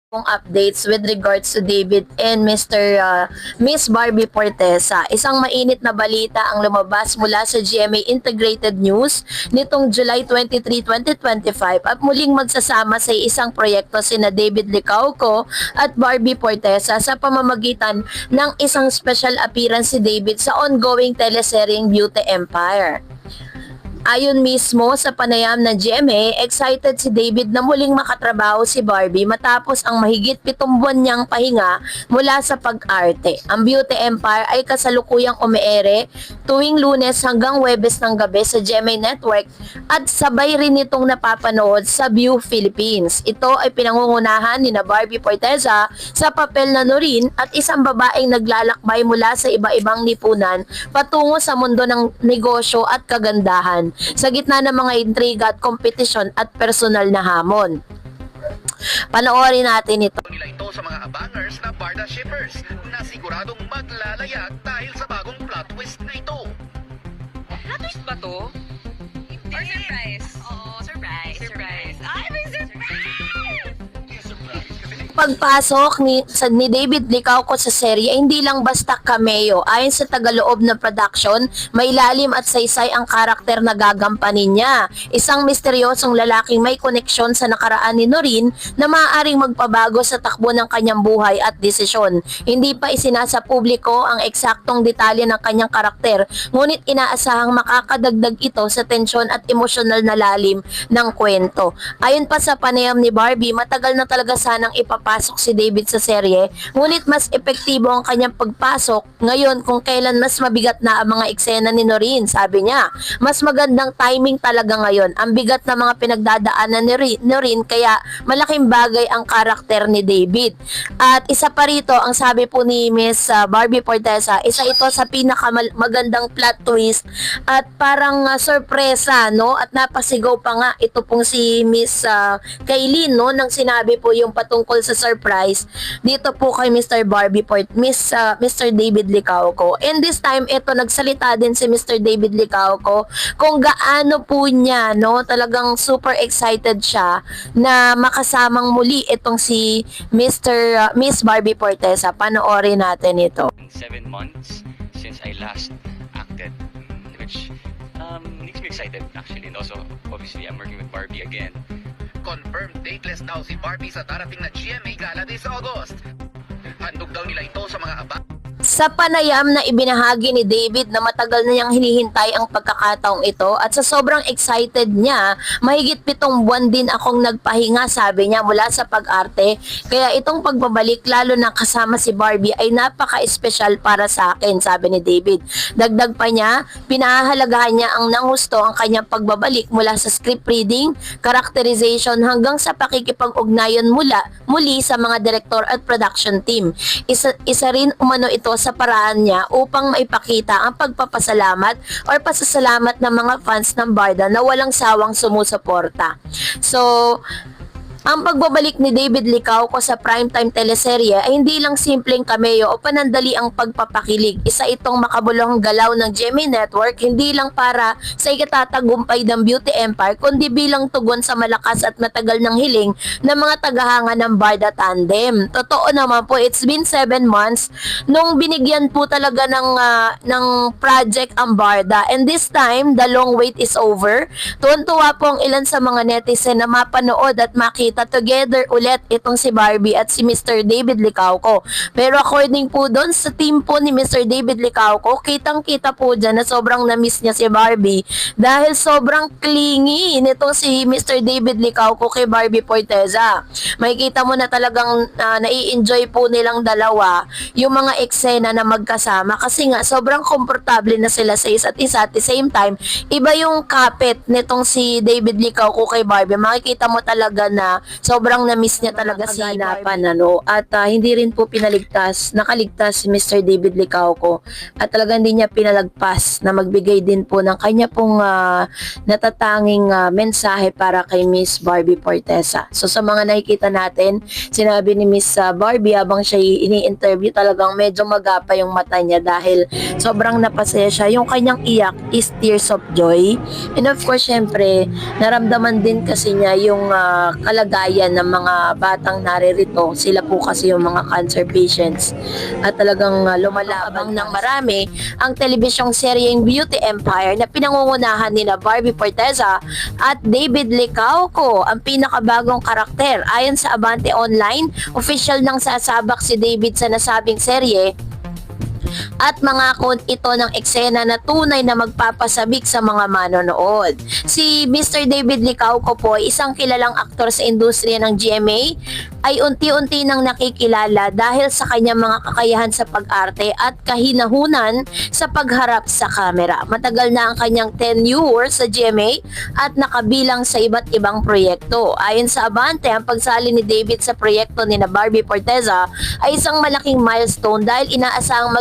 Pong updates with regards to David and Miss Barbie Fortesa. Isang mainit na balita ang lumabas mula sa GMA Integrated News nitong July 23, 2025 at muling magsasama sa isang proyekto sina David Licauco at Barbie Fortesa sa pamamagitan ng isang special appearance si David sa ongoing teleseryeng Beauty Empire. Ayon mismo sa panayam ng GMA, excited si David na muling makatrabaho si Barbie matapos ang mahigit 7 buwan niyang pahinga mula sa pag-arte. Ang Beauty Empire ay kasalukuyang umeere tuwing Lunes hanggang Huwebes ng gabi sa GMA Network at sabay rin itong napapanood sa View Philippines. Ito ay pinangungunahan ni na Barbie Fortesa sa papel na Noreen at isang babaeng naglalakbay mula sa iba-ibang lipunan patungo sa mundo ng negosyo at kagandahan sa gitna ng mga intriga at kompetisyon at personal na hamon. Panoorin natin ito. Nila ito sa mga abangers na Barda shippers na siguradong maglalayag dahil sa bagong plot twist na ito. Plot twist ba to? Or surprise? Oo, surprise. Surprise. Ay, may surprise! Pagpasok ni David Licauco sa serye, hindi lang basta cameo. Ayon sa tagaloob na production, may lalim at saysay ang karakter na gagampanin niya. Isang misteryosong lalaking may koneksyon sa nakaraan ni Noreen na maaaring magpabago sa takbo ng kanyang buhay at desisyon. Hindi pa isinasa publiko ang eksaktong detalye ng kanyang karakter, ngunit inaasahang makakadagdag ito sa tensyon at emosyonal na lalim ng kwento. Ayon pa sa panayam ni Barbie, matagal na talaga sanang ipapasok si David sa serye, ngunit mas epektibo ang kanyang pagpasok ngayon kung kailan mas mabigat na ang mga eksena ni Noreen. Sabi niya, mas magandang timing talaga ngayon. Ang bigat na mga pinagdadaanan ni Noreen, kaya malaking bagay ang karakter ni David. At isa pa rito, ang sabi po ni Miss Barbie Fortesa, isa ito sa pinakamagandang plot twist at parang sorpresa, no? At napasigaw pa nga ito pong si Miss Kaylin, no? Nang sinabi po yung patungkol sa surprise dito po kay Mr. Mr. David Licauco. And this time, ito nagsalita din si Mr. David Licauco kung gaano po niya, no, talagang super excited siya na makasamang muli itong si Miss Barbie Fortesa. Panoorin natin ito. 7 months since I last acted, which makes me excited actually. And also, obviously, I'm working with Barbie again. Confirmed dateless daw si Barbie sa darating na GMA Gala this August. Handog daw nila ito sa mga Sa panayam na ibinahagi ni David na matagal na niyang hinihintay ang pagkakataong ito at sa sobrang excited niya, mahigit 7 buwan din akong nagpahinga, sabi niya, mula sa pag-arte. Kaya itong pagbabalik, lalo na kasama si Barbie, ay napaka-espesyal para sa akin, sabi ni David. Dagdag pa niya, pinahahalagahan niya ang nanghusto ang kanyang pagbabalik mula sa script reading, characterization hanggang sa pakikipag-ugnayan muli sa mga director at production team. Isa rin umano ito sa paraan niya upang maipakita ang pagpapasalamat or pasasalamat ng mga fans ng Barda na walang sawang sumusuporta. So, ang pagbabalik ni David Licauco sa primetime teleserye ay hindi lang simpleng cameo o panandali ang pagpapakilig. Isa itong makabuluhang galaw ng GMA Network, hindi lang para sa ikatatagumpay ng Beauty Empire, kundi bilang tugon sa malakas at matagal ng hiling ng mga tagahanga ng Barda Tandem. Totoo naman po, it's been 7 months nung binigyan po talaga ng project ang Barda. And this time, the long wait is over. Tuwan-tuwa po ang ilan sa mga netizen na mapanood at makita together ulit itong si Barbie at si Mr. David Licauco. Pero according po doon sa team po ni Mr. David Licauco, kitang-kita po dyan na sobrang na-miss niya si Barbie dahil sobrang clingy nitong si Mr. David Licauco kay Barbie Fortesa. Makikita mo na talagang nai-enjoy po nilang dalawa yung mga eksena na magkasama kasi nga sobrang komportable na sila sa isa't isa. At the same time, iba yung kapit nitong si David Licauco kay Barbie. Makikita mo talaga na sobrang na-miss niya talaga si Barbie. At hindi rin po nakaligtas si Mr. David Licauco. At talagang hindi niya pinalagpas na magbigay din po ng kanya pong natatanging mensahe para kay Miss Barbie Fortesa. So sa mga nakikita natin, sinabi ni Miss Barbie habang siya ini-interview, talagang medyo magapa yung mata niya dahil sobrang napasaya siya. Yung kanyang iyak is tears of joy. And of course, syempre, naramdaman din kasi niya yung kalagayan kalagayan ng mga batang naririto. Sila po kasi yung mga cancer patients at talagang lumalabang ng marami ang telebisyong seryeng Beauty Empire na pinangungunahan nila Barbie Forteza at David Licauco, ang pinakabagong karakter. Ayon sa Abante Online, official nang sasabak si David sa nasabing serye at mangako ito ng eksena na tunay na magpapasabik sa mga manonood. Si Mr. David Licauco po, isang kilalang aktor sa industriya ng GMA, ay unti-unti nang nakikilala dahil sa kanyang mga kakayahan sa pag-arte at kahinahunan sa pagharap sa kamera. Matagal na ang kanyang tenure sa GMA at nakabilang sa iba't ibang proyekto. Ayon sa Abante, ang pagsali ni David sa proyekto ni na Barbie Forteza ay isang malaking milestone dahil inaasahang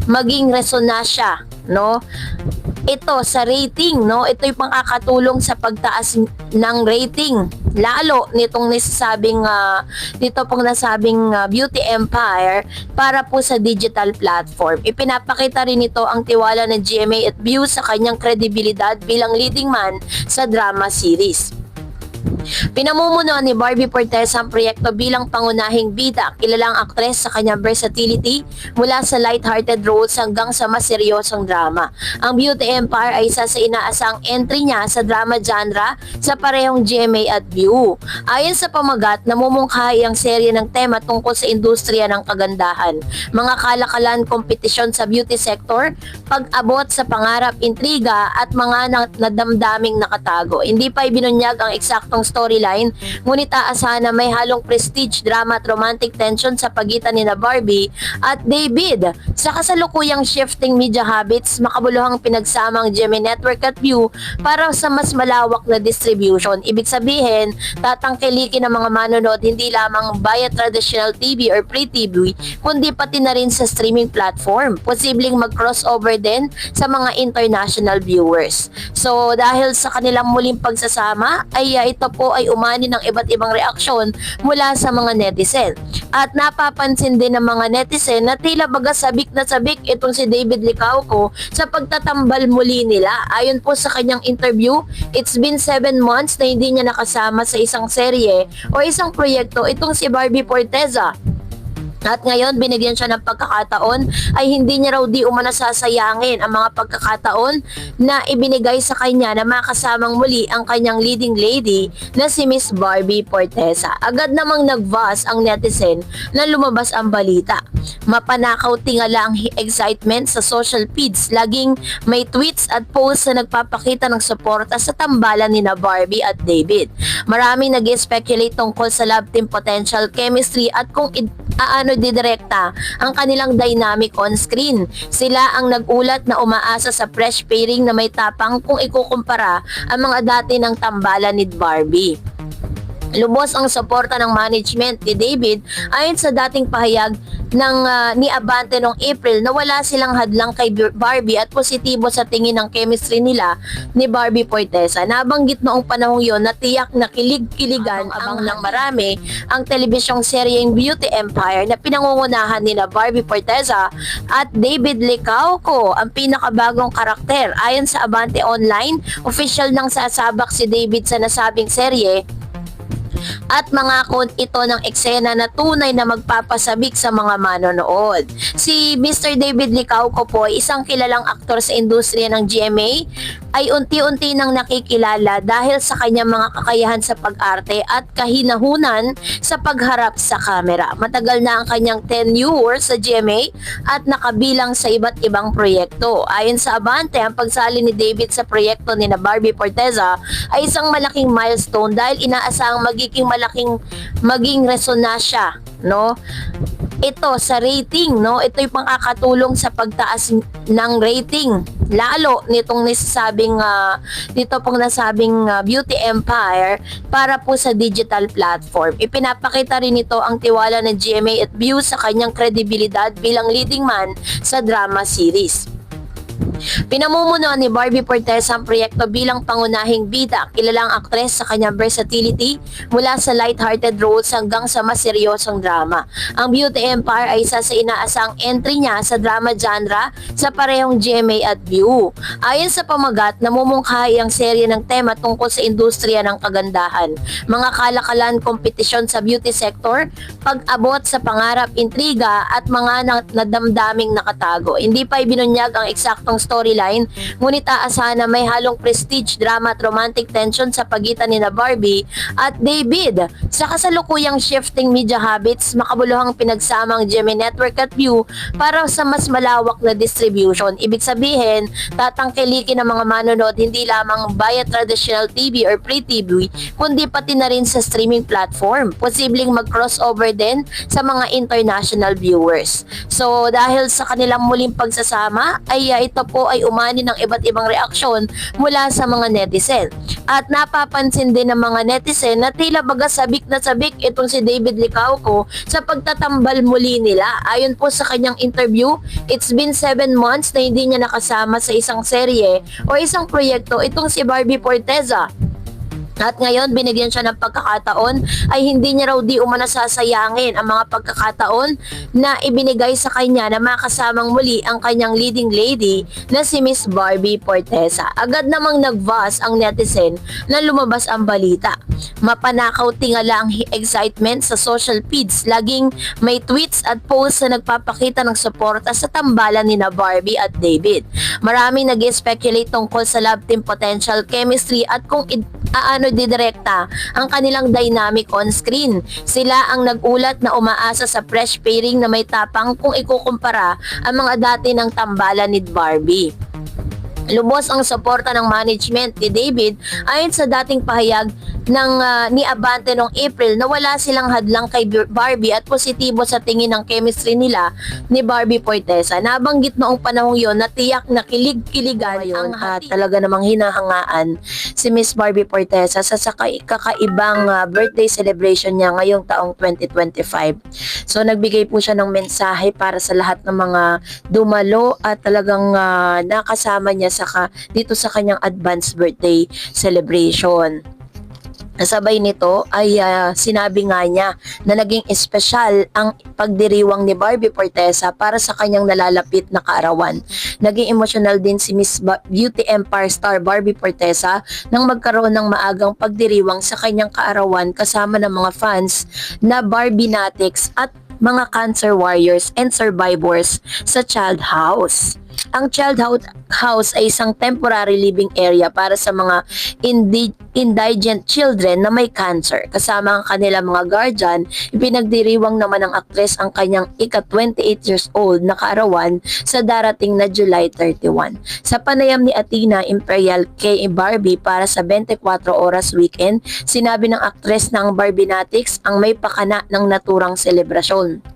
maging resonansya, no? Ito sa rating, no? Ito'y pangkakatulong sa pagtaas ng rating lalo nitong nasabing Beauty Empire para po sa digital platform. Ipinapakita rin ito ang tiwala ng GMA at View sa kanyang kredibilidad bilang leading man sa drama series. Pinamumunuan ni Barbie Forteza ang proyekto bilang pangunahing bida, kilalang aktres sa kanyang versatility mula sa light-hearted roles hanggang sa mas seryosong drama. Ang Beauty Empire ay isa sa inaasang entry niya sa drama genre sa parehong GMA at View. Ayon sa pamagat, namumungkahi ang serye ng tema tungkol sa industriya ng kagandahan, mga kalakalan, kompetisyon sa beauty sector, pag-abot sa pangarap, intriga at mga nadamdaming nakatago. Hindi pa ibinunyag ang eksaktong storyline, ngunit aasahan na may halong prestige, drama at romantic tension sa pagitan ni na Barbie at David. Sa kasalukuyang shifting media habits, makabuluhang pinagsama ang GMA Network at View para sa mas malawak na distribution. Ibig sabihin, tatangkilikin ng mga manonood hindi lamang via traditional TV or pre-TV, kundi pati na rin sa streaming platform. Posibleng mag-crossover din sa mga international viewers. So, dahil sa kanilang muling pagsasama, ay ito po ay umani ng iba't ibang reaksyon mula sa mga netizen. At napapansin din ng mga netizen na tila baga sabik na sabik itong si David Licauco sa pagtatambal muli nila. Ayon po sa kanyang interview, it's been 7 months na hindi niya nakasama sa isang serye o isang proyekto itong si Barbie Forteza. At ngayon, binigyan siya ng pagkakataon ay hindi niya raw di umano sasayangin ang mga pagkakataon na ibinigay sa kanya na makasamang muli ang kanyang leading lady na si Miss Barbie Forteza. Agad namang nag-buzz ang netizen na lumabas ang balita. Mapanakaw tingala ang excitement sa social feeds. Laging may tweets at posts na nagpapakita ng suporta sa tambalan ni na Barbie at David. Maraming nag-speculate tungkol sa love team potential, chemistry at kung didirekta ang kanilang dynamic on screen. Sila ang nagulat na umaasa sa fresh pairing na may tapang kung ikukumpara ang mga dati ng tambalan ni Barbie. Lubos ang suporta ng management ni David ayon sa dating pahayag ni Abante noong April na wala silang hadlang kay Barbie at positibo sa tingin ng chemistry nila ni Barbie Forteza. Nabanggit noong panahong yon na tiyak na kilig-kiligan abang ng marami ang telebisyong seryeng Beauty Empire na pinangungunahan nila Barbie Forteza at David Licauco, ang pinakabagong karakter. Ayon sa Abante Online, official nang sasabak si David sa nasabing serye at mangako ito ng eksena na tunay na magpapasabik sa mga manonood. Si Mr. David Licauco po, isang kilalang aktor sa industriya ng GMA, ay unti-unti nang nakikilala dahil sa kanyang mga kakayahan sa pag-arte at kahinahunan sa pagharap sa kamera. Matagal na ang kanyang tenure sa GMA at nakabilang sa iba't ibang proyekto. Ayon sa Abante, ang pagsali ni David sa proyekto ni na Barbie Forteza ay isang malaking milestone dahil inaasahang maging resonansya, no? Ito sa rating, no? Ito'y pangkakatulong sa pagtaas ng rating lalo nitong nasabing Beauty Empire para po sa digital platform. Ipinapakita rin ito ang tiwala ng GMA at View sa kanyang kredibilidad bilang leading man sa drama series. Pinamumunuan ni Barbie Fortesa ang proyekto bilang pangunahing bida, kilalang aktres sa kanyang versatility mula sa light-hearted roles hanggang sa mas seryosong drama. Ang Beauty Empire ay isa sa inaasang entry niya sa drama genre sa parehong GMA at View. Ayon sa pamagat, namumungkahi ang serye ng tema tungkol sa industriya ng kagandahan, mga kalakalan, kompetisyon sa beauty sector, pag-abot sa pangarap, intriga at mga nadamdaming nakatago. Hindi pa ibinunyag ang eksaktong storyline, ngunit aasahan na may halong prestige, drama at romantic tension sa pagitan ni Barbie at David. Sa kasalukuyang shifting media habits, makabuluhang pinagsamang GMA Network at View para sa mas malawak na distribution. Ibig sabihin, tatangkilikin ng mga manonood hindi lamang via traditional TV or pre-TV, kundi pati na rin sa streaming platform. Posibleng mag-crossover din sa mga international viewers. So, dahil sa kanilang muling pagsasama, ay ito po ay umani ng iba't ibang reaksyon mula sa mga netizen. At napapansin din ng mga netizen na tila baga sabik na sabik itong si David Licauco sa pagtatambal muli nila. Ayon po sa kanyang interview, it's been 7 months na hindi niya nakasama sa isang serye o isang proyekto itong si Barbie Fortesa. At ngayon, binigyan siya ng pagkakataon ay hindi niya raw di umano sasayangin ang mga pagkakataon na ibinigay sa kanya na makasamang muli ang kanyang leading lady na si Miss Barbie Fortesa. Agad namang nag-buzz ang netizen na lumabas ang balita. Mapanakaw tingala ang excitement sa social feeds. Laging may tweets at posts na nagpapakita ng suporta sa tambalan ni Barbie at David. Maraming nag-speculate tungkol sa love team potential, chemistry at kung didirekta ang kanilang dynamic on screen. Sila ang nagulat na umaasa sa fresh pairing na may tapang kung ikukumpara ang mga dati ng tambalan ni Barbie. Lubos ang suporta ng management ni David ayon sa dating pahayag ni Abante noong April na wala silang hadlang kay Barbie at positibo sa tingin ng chemistry nila ni Barbie Fortesa. Nabanggit noong panahong yon na tiyak na kilig-kiligan ang at talaga namang hinahangaan si Miss Barbie Fortesa sa kakaibang birthday celebration niya ngayong taong 2025. So nagbigay po siya ng mensahe para sa lahat ng mga dumalo at talagang nakasama niya dito sa kanyang advanced birthday celebration. Kasabay nito ay sinabi nga niya na naging espesyal ang pagdiriwang ni Barbie Fortesa para sa kanyang nalalapit na kaarawan. Naging emotional din si Miss Beauty Empire star Barbie Fortesa nang magkaroon ng maagang pagdiriwang sa kanyang kaarawan kasama ng mga fans na Barbie Natics at mga cancer warriors and survivors sa Child House. Ang Child House ay isang temporary living area para sa mga indigent children na may cancer. Kasama ang kanilang mga guardian, ipinagdiriwang naman ng aktres ang kanyang ika-28 years old na kaarawan sa darating na July 31. Sa panayam ni Athena Imperial kay Barbie para sa 24 oras weekend, sinabi ng aktres na ang Barbie Natics ang may pakana ng naturang selebrasyon.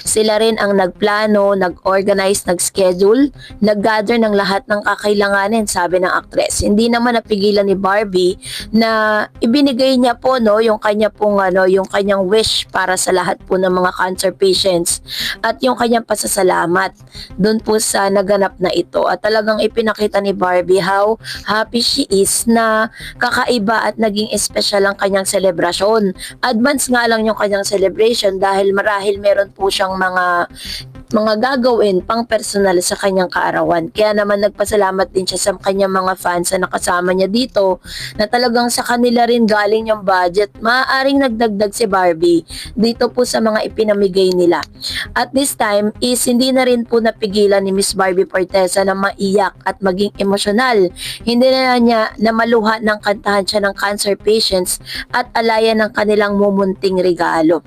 Sila rin ang nagplano, nag-organize, nag-schedule, nag-gather ng lahat ng kakailanganin, sabi ng aktres. Hindi naman napigilan ni Barbie na ibinigay niya po yung kanya pong yung kanyang wish para sa lahat po ng mga cancer patients at yung kanyang pasasalamat doon po sa naganap na ito. At talagang ipinakita ni Barbie how happy she is na kakaiba at naging espesyal ang kanyang selebrasyon. Advance nga lang yung kanyang celebration dahil marahil meron po siyang mga gagawin pang personal sa kanyang kaarawan. Kaya naman nagpasalamat din siya sa kanyang mga fans na nakasama niya dito na talagang sa kanila rin galing yung budget. Maaaring nagdagdag si Barbie dito po sa mga ipinamigay nila. At this time is hindi na rin po napigilan ni Miss Barbie Fortesa na maiyak at maging emosyonal. Hindi na niya namaluha ng kantahan siya ng cancer patients at alayan ng kanilang mumunting regalo.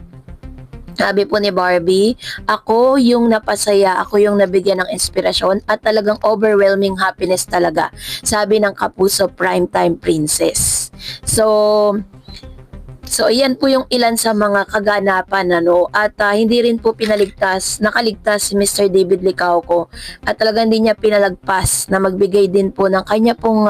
Sabi po ni Barbie, ako yung napasaya, ako yung nabigyan ng inspirasyon at talagang overwhelming happiness talaga. Sabi ng Kapuso Primetime Princess. So, So, ayan po yung ilan sa mga kaganapan, ano, at hindi rin po nakaligtas si Mr. David Licauco at talagang hindi niya pinalagpas na magbigay din po ng kanya pong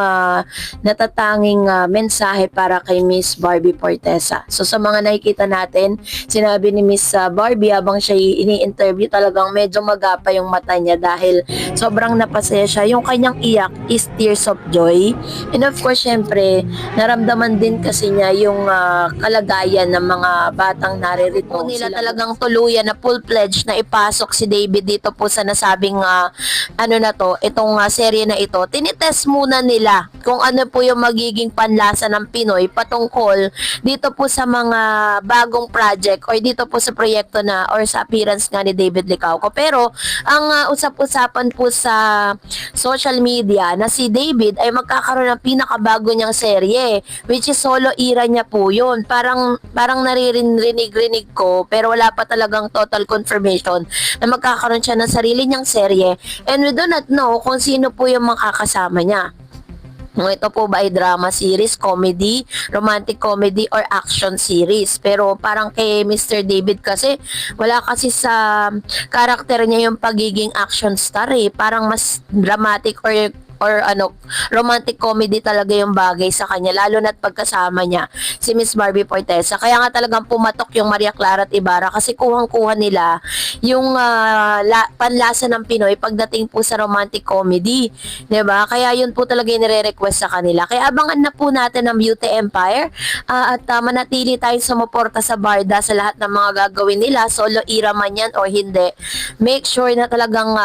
natatanging mensahe para kay Miss Barbie Fortesa. So, sa mga nakikita natin, sinabi ni Miss Barbie habang siya ini-interview, talagang medyo magapa yung mata niya dahil sobrang napasaya siya. Yung kanyang iyak is tears of joy. And of course, syempre, naramdaman din kasi niya yung kalagayan ng mga batang naririto. Nila talagang tuluyan na full-fledged na ipasok si David dito po sa nasabing itong serye na ito. Tinitest muna nila kung ano po yung magiging panlasa ng Pinoy patungkol dito po sa mga bagong project or dito po sa proyekto na or sa appearance nga ni David Licauco. Pero ang usap-usapan po sa social media na si David ay magkakaroon ng pinakabago niyang serye, which is solo era niya po yun. Parang naririnig ko pero wala pa talagang total confirmation na magkakaroon siya ng sarili niyang serye, and we do not know kung sino po yung makakasama niya. Ito po ba ay drama series, comedy, romantic comedy, or action series? Pero parang kay Mr. David kasi, wala kasi sa karakter niya yung pagiging action star eh. Parang mas dramatic or romantic comedy talaga yung bagay sa kanya, lalo na't pagkasama niya si Miss Barbie Fortesa. Kaya nga talagang pumatok yung Maria Clara at Ibarra kasi kuhang-kuha nila yung panlasa ng Pinoy pagdating po sa romantic comedy, 'di ba? Kaya yun po talaga yung nire-request sa kanila. Kaya abangan na po natin ang Beauty Empire at manatili tayong sumuporta sa Barda sa lahat ng mga gagawin nila, solo era man yan o hindi. Make sure na talagang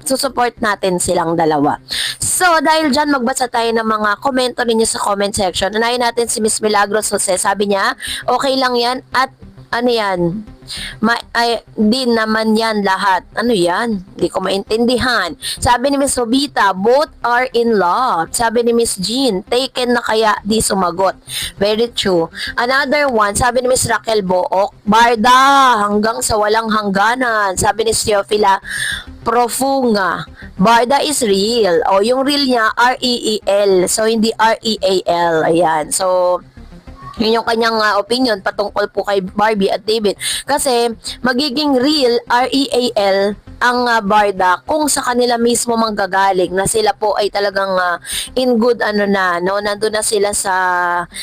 susupport natin silang dalawa. So, dahil dyan, magbasa tayo ng mga komento ninyo sa comment section. Unahin natin si Miss Milagros Jose. Sabi niya, okay lang yan at ano yan? Di naman yan lahat. Ano yan? Hindi ko maintindihan. Sabi ni Miss Robita, both are in love. Sabi ni Miss Jean, taken na kaya di sumagot. Very true. Another one, sabi ni Miss Raquel Book, Barda hanggang sa walang hangganan. Sabi ni Theophila Profunga, Barda is real. O, yung real niya, R-E-E-L. So, hindi R-E-A-L. Ayan. So, yun yung kanyang opinion patungkol po kay Barbie at David. Kasi magiging real, R-E-A-L, ang Barda kung sa kanila mismo manggagaling na sila po ay talagang in good nandun na sila sa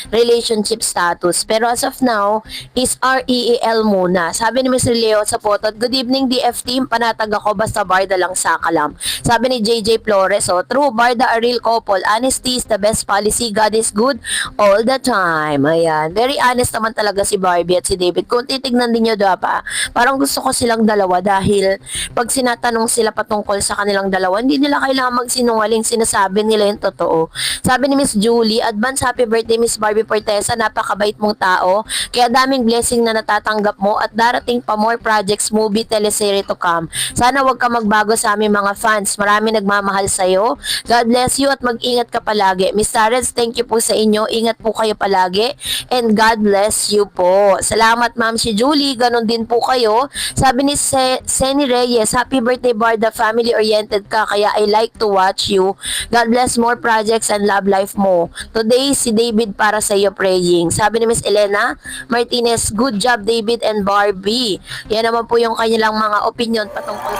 relationship status. Pero as of now, is R-E-A-L muna. Sabi ni Miss Leo sa photo, good evening DF team, panatag ako basta Barda lang sa kalam. Sabi ni JJ Flores, true, Barda a real couple. Honesty is the best policy. God is good all the time. Ayan. Very honest naman talaga si Barbie at si David. Kung titignan din nyo parang gusto ko silang dalawa dahil pag sinatanong sila patungkol sa kanilang dalawa, hindi nila kailangan magsinungaling, sinasabi nila yung totoo. Sabi ni Miss Julie, advance happy birthday Miss Barbie Fortesa, napakabait mong tao, kaya daming blessing na natatanggap mo at darating pa more projects, movie, teleserye to come. Sana wag ka magbago sa aming mga fans, marami nagmamahal sa'yo. God bless you at mag-ingat ka palagi. Miss Tarens, thank you po sa inyo, ingat po kayo palagi and God bless you po. Salamat Ma'am si Julie, ganun din po kayo. Sabi ni Seni Reyes, happy birthday Barda, family-oriented ka, kaya I like to watch you. God bless more projects and love life mo. Today, si David para sa iyo praying. Sabi ni Miss Elena Martinez, good job David and Barbie. Yan naman po yung kanilang mga opinion patungkol